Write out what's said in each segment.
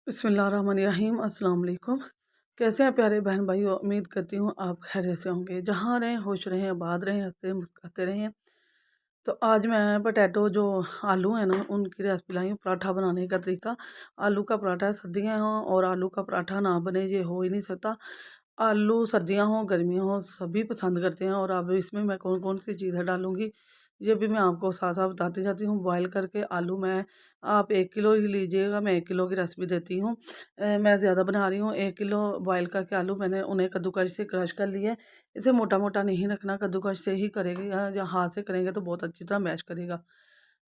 बिस्मिल्लाहिर्रहमानिर्रहीम। अस्सलाम वालेकुम। कैसे हैं प्यारे बहन भाइयों, उम्मीद करती हूँ आप खैरियत से होंगे। जहाँ रहें खुश रहें, आबाद रहें, हंसते मुस्कुराते रहें। तो आज मैं पोटैटो जो आलू हैं ना, उनकी रेसिपी लाई हूँ, पराठा बनाने का तरीका। आलू का पराठा, सर्दियाँ हों और आलू का पराठा ना बने ये हो ही नहीं सकता। आलू सर्दियाँ हों गर्मियाँ हों सभी पसंद करते हैं। और अब इसमें मैं कौन कौन सी चीज़ें डालूँगी ये भी मैं आपको साथ साथ बताती जाती हूँ। बॉयल करके आलू मैं, आप 1 किलो ही लीजिएगा, मैं 1 किलो की रेसिपी देती हूँ। मैं ज़्यादा बना रही हूँ। 1 किलो बॉयल करके आलू मैंने उन्हें कद्दूकस से क्रश कर लिया है। इसे मोटा मोटा नहीं रखना, कद्दूकस से ही करेगा या हाथ से करेंगे तो बहुत अच्छी तरह मैश करेगा।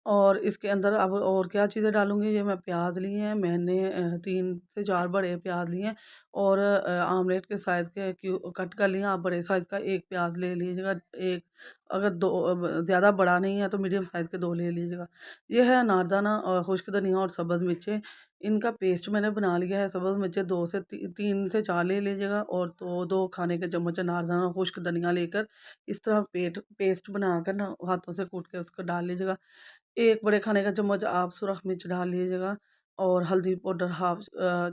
और इसके अंदर अब और क्या चीज़ें डालूँगी, ये मैं प्याज लिए हैं मैंने, 3 से 4 बड़े प्याज लिए हैं। और आमलेट के साइज़ के कट कर लिए। आप बड़े साइज़ का 1 प्याज ले लीजिएगा। एक अगर 2 ज़्यादा बड़ा नहीं है तो मीडियम साइज़ के 2 ले लीजिएगा। ये है अनारदाना और खुश्क धनिया और सब्ज़ मिर्चें, इनका पेस्ट मैंने बना लिया है। सब्ज़ मिर्चें 2 से 3 से 4 ले लीजिएगा। और 2 खाने के चम्मच अनारदाना और खुश्क धनिया लेकर इस तरह पेस्ट बनाकर ना हाथों से कूट के उसको डाल लीजिएगा। 1 बड़े खाने का चम्मच आप सुरख मिर्च डाल लीजिएगा। और हल्दी पाउडर हाफ़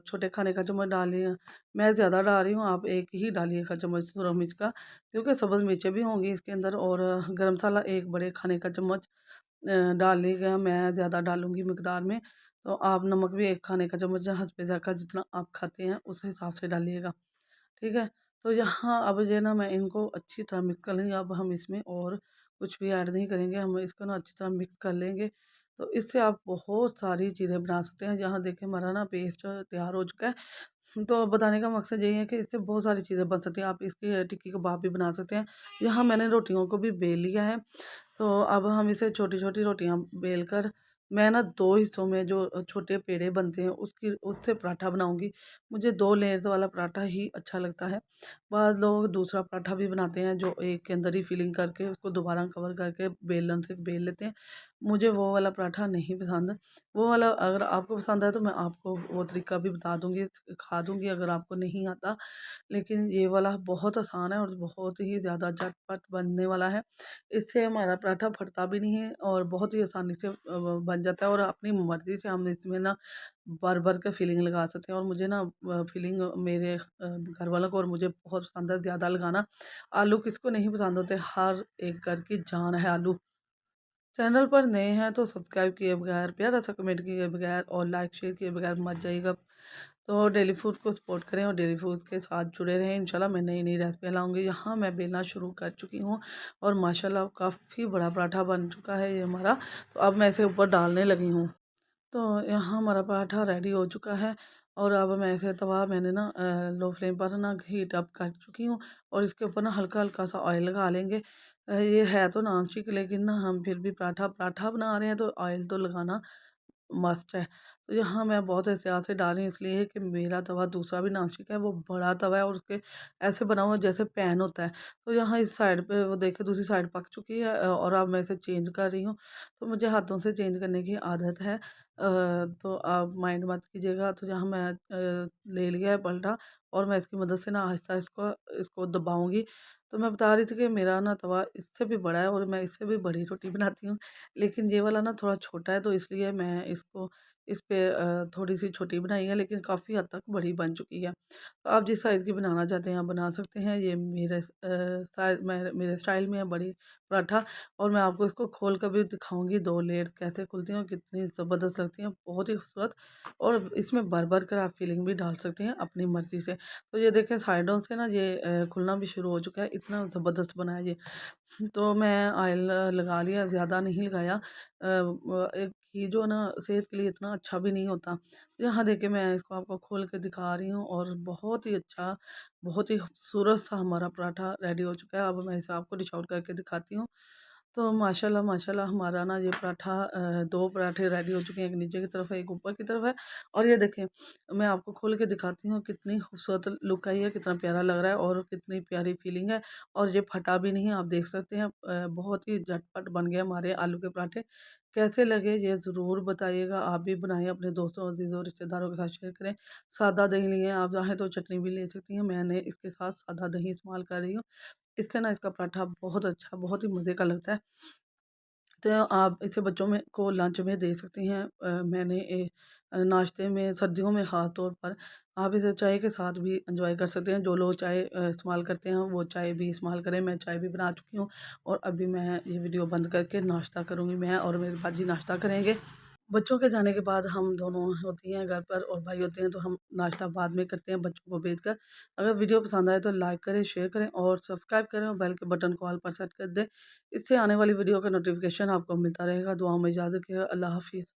छोटे खाने का चम्मच डालिए। मैं ज़्यादा डाल रही हूँ, आप 1 ही डालिएगा चम्मच सुरख मिर्च का, क्योंकि सब्ज़ मिर्चें भी होंगी इसके अंदर। और गरम मसाला 1 बड़े खाने का चम्मच डालिएगा, मैं ज़्यादा डालूँगी मिकदार में। तो आप नमक भी 1 खाने का चम्मच हस्बे ज़ायक़ा जितना आप खाते हैं उस हिसाब से डालिएगा, ठीक है? तो यहाँ अब ये ना मैं इनको अच्छी तरह मिक्स कर लेंगे। अब हम इसमें और कुछ भी ऐड नहीं करेंगे, हम इसको ना अच्छी तरह मिक्स कर लेंगे। तो इससे आप बहुत सारी चीज़ें बना सकते हैं। यहाँ देखिए हमारा ना पेस्ट तैयार हो चुका है। तो बताने का मकसद यही है कि इससे बहुत सारी चीज़ें बन सकती हैं। आप इसकी टिक्की कबाब भी बना सकते हैं। यहाँ मैंने रोटियों को भी बेल लिया है। तो अब हम इसे छोटी-छोटी रोटियाँ बेल कर, मैं ना 2 हिस्सों में जो छोटे पेड़े बनते हैं उसकी उससे पराठा बनाऊँगी। मुझे 2 लेयर्स वाला पराठा ही अच्छा लगता है। बाद लोग दूसरा पराठा भी बनाते हैं जो एक के अंदर ही फिलिंग करके उसको दोबारा कवर करके बेलन से बेल लेते हैं। मुझे वो वाला पराठा नहीं पसंद। वो वाला अगर आपको पसंद है तो मैं आपको वो तरीका भी बता दूँगी, सिखा दूँगी अगर आपको नहीं आता। लेकिन ये वाला बहुत आसान है और बहुत ही ज़्यादा झटपट बनने वाला है। इससे हमारा पराठा फटता भी नहीं है और बहुत ही आसानी से बन जाता है। और अपनी मर्ज़ी से हम इसमें ना भर-भर के फिलिंग लगा सकते हैं। और मुझे ना फिलिंग मेरे घर वालों को और मुझे बहुत पसंद है ज़्यादा लगाना। आलू किसको नहीं पसंद होते, हर एक घर की जान है आलू। चैनल पर नए हैं तो सब्सक्राइब किए बगैर, प्यारा सा कमेंट किए बगैर और लाइक शेयर किए बगैर मत जाइएगा। तो डेली फूड को सपोर्ट करें और डेली फूड के साथ जुड़े रहें। इंशाल्लाह मैं नई नई रेसिपी लाऊंगी। यहाँ मैं बेलना शुरू कर चुकी हूँ और माशाल्लाह काफ़ी बड़ा पराठा बन चुका है ये हमारा। तो अब मैं इसे ऊपर डालने लगी हूँ। तो यहाँ हमारा पराठा रेडी हो चुका है। और अब मैं इसे तवा मैंने ना लो फ्लेम पर ना हीट अप कर चुकी हूँ। और इसके ऊपर ना हल्का हल्का सा ऑयल लगा लेंगे। ये है तो नॉन स्टिक लेकिन ना हम फिर भी पराठा पराठा बना रहे हैं तो ऑयल तो लगाना मस्ट है। तो यहाँ मैं बहुत एहतियात से डाल रही हूँ इसलिए कि मेरा तवा दूसरा भी नॉनस्टिक है, वो बड़ा तवा है और उसके ऐसे बना हुआ है जैसे पैन होता है। तो यहाँ इस साइड पे वो देखिए दूसरी साइड पक चुकी है और अब मैं इसे चेंज कर रही हूँ। तो मुझे हाथों से चेंज करने की आदत है। तो आप माइंड मत कीजिएगा। तो यहाँ मैं ले लिया है पलटा और मैं इसकी मदद से ना आहिस्ता इसको इसको दबाऊँगी। तो मैं बता रही थी कि मेरा ना तवा इससे भी बड़ा है और मैं इससे भी बड़ी रोटी बनाती हूँ। लेकिन ये वाला ना थोड़ा छोटा है तो इसलिए मैं इसको इस पे थोड़ी-सी छोटी बनाई है लेकिन काफ़ी हद तक बड़ी बन चुकी है। तो आप जिस साइज़ की बनाना चाहते हैं आप बना सकते हैं। ये मेरे स्टाइल में है बड़ी पराठा। और मैं आपको इसको खोल कर भी दिखाऊँगी 2 लेयर्स कैसे खुलती हैं और कितनी ज़बरदस्त लगती हैं, बहुत ही खूबसूरत। और इसमें भर-भर कर आप फिलिंग भी डाल सकते हैं अपनी मर्ज़ी से। तो ये देखें साइडों से ना ये खुलना भी शुरू हो चुका है, इतना ज़बरदस्त बना है ये। तो मैं ऑयल लगा लिया, ज़्यादा नहीं लगाया। एक घी जो ना सेहत के लिए इतना अच्छा भी नहीं होता। यहाँ देखिए मैं इसको आपको खोल के दिखा रही हूँ और बहुत ही अच्छा, बहुत ही खूबसूरत सा हमारा पराठा रेडी हो चुका है। अब मैं इसे आपको डिश आउट करके दिखाती हूँ। तो माशाल्लाह माशाल्लाह हमारा ना ये पराठा 2 पराठे रेडी हो चुके हैं, एक नीचे की तरफ है, एक ऊपर की तरफ है। और ये देखें मैं आपको खोल के दिखाती हूँ कितनी खूबसूरत लुक आई है, कितना प्यारा लग रहा है और कितनी प्यारी फीलिंग है। और ये फटा भी नहीं है, आप देख सकते हैं। बहुत ही झटपट बन गए हमारे आलू के पराठे। कैसे लगे ये ज़रूर बताइएगा। आप भी बनाएँ, अपने दोस्तों, अज़ीज़ों, रिश्तेदारों के साथ शेयर करें। सादा दही लिए हैं, आप चाहें तो चटनी भी ले सकती हैं। मैंने इसके साथ सादा दही इस्तेमाल कर रही हूँ। इससे ना इसका पराठा बहुत अच्छा, बहुत ही मज़े का लगता है। सकते हैं आप इसे बच्चों में को लंच में दे सकती हैं। मैंने नाश्ते में सर्दियों में ख़ास तौर पर आप इसे चाय के साथ भी एंजॉय कर सकते हैं। जो लोग चाय इस्तेमाल करते हैं वो चाय भी इस्तेमाल करें। मैं चाय भी बना चुकी हूँ और अभी मैं ये वीडियो बंद करके नाश्ता करूँगी। मैं और मेरे भाजी नाश्ता करेंगे। बच्चों के जाने के बाद हम दोनों होती हैं घर पर और भाई होते हैं, तो हम नाश्ता बाद में करते हैं बच्चों को भेजकर। अगर वीडियो पसंद आए तो लाइक करें, शेयर करें और सब्सक्राइब करें और बेल के बटन को ऑल पर सेट कर दें। इससे आने वाली वीडियो का नोटिफिकेशन आपको मिलता रहेगा। दुआओं में याद रखिएगा। अल्लाह हाफ़िज़।